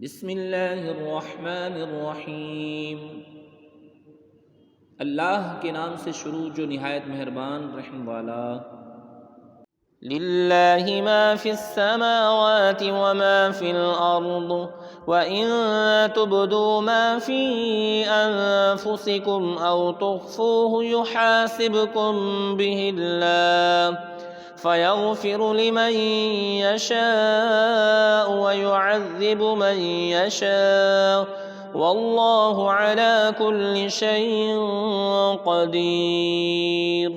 بسم اللہ الرحمن الرحیم۔ اللہ کے نام سے شروع جو نہایت مہربان رحم والا۔ للہ ما فی السماوات وما فی الارض وَإِن تُبْدُوا مَا فِي أَنفُسِكُمْ أَوْ تُخْفُوهُ يُحَاسِبْكُم بِهِ اللَّهُ فَيَغْفِرُ لِمَن يَشَاءُ وَيُعَذِّبُ مَن يَشَاءُ وَاللَّهُ عَلَى كُلِّ شَيْءٍ قَدِيرٌ۔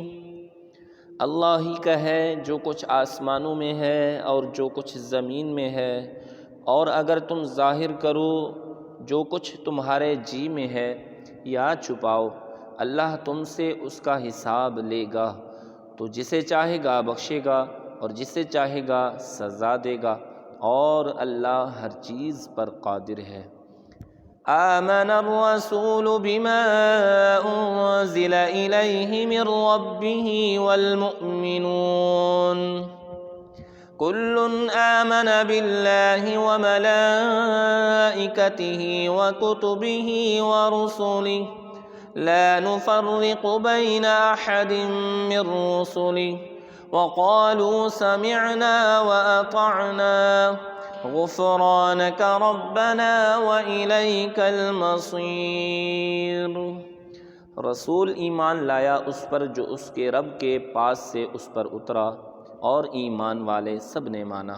اللہ ہی کا ہے جو کچھ آسمانوں میں ہے اور جو کچھ زمین میں ہے، اور اگر تم ظاہر کرو جو کچھ تمہارے جی میں ہے یا چھپاؤ، اللہ تم سے اس کا حساب لے گا، تو جسے چاہے گا بخشے گا اور جسے چاہے گا سزا دے گا، اور اللہ ہر چیز پر قادر ہے۔ آمن الرسول بما انزل الیہ من ربہ والمؤمنون كل آمن بالله وملائكته وكتبه ورسله لا نفرق بين أحد من رسله وقالوا سمعنا وأطعنا غفرانك ربنا وإليك المصير۔ رسول ایمان لایا اس پر جو اس کے رب کے پاس سے اس پر اترا، اور ایمان والے سب نے مانا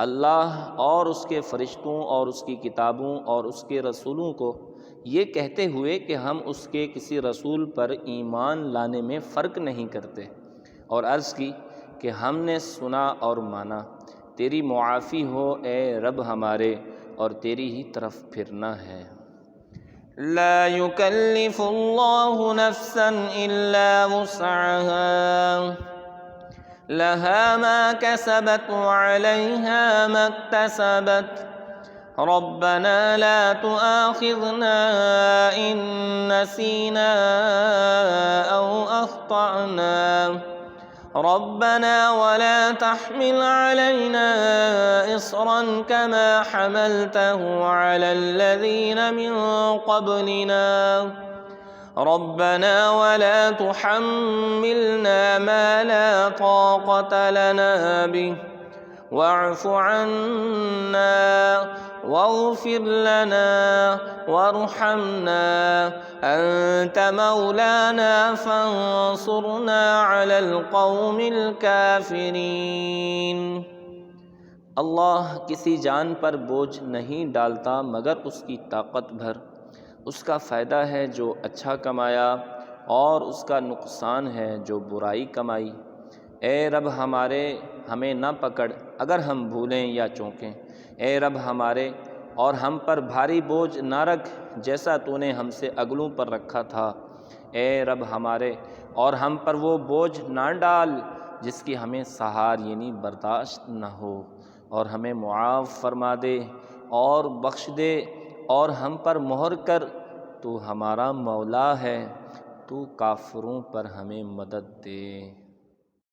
اللہ اور اس کے فرشتوں اور اس کی کتابوں اور اس کے رسولوں کو، یہ کہتے ہوئے کہ ہم اس کے کسی رسول پر ایمان لانے میں فرق نہیں کرتے، اور عرض کی کہ ہم نے سنا اور مانا، تیری معافی ہو اے رب ہمارے، اور تیری ہی طرف پھرنا ہے۔ لا يكلف اللہ نفسا الا وسعها لها ما كسبت وعليها ما اكتسبت ربنا لا تؤاخذنا إن نسينا أو أخطأنا ربنا ولا تحمل علينا إصرا كما حملته على الذين من قبلنا ربنا ولا تحملنا ما لا طاقة لنا به واعف عنا واغفر لنا وارحمنا أنت مولانا فانصرنا على القوم الكافرين۔ اللہ کسی جان پر بوجھ نہیں ڈالتا مگر اس کی طاقت بھر، اس کا فائدہ ہے جو اچھا کمایا، اور اس کا نقصان ہے جو برائی کمائی۔ اے رب ہمارے ہمیں نہ پکڑ اگر ہم بھولیں یا چونکیں، اے رب ہمارے اور ہم پر بھاری بوجھ نہ رکھ جیسا تو نے ہم سے اگلوں پر رکھا تھا، اے رب ہمارے اور ہم پر وہ بوجھ نہ ڈال جس کی ہمیں سہار یعنی برداشت نہ ہو، اور ہمیں معاف فرما دے اور بخش دے، اور ہم پر مہر کر، تو ہمارا مولا ہے، تو کافروں پر ہمیں مدد دے۔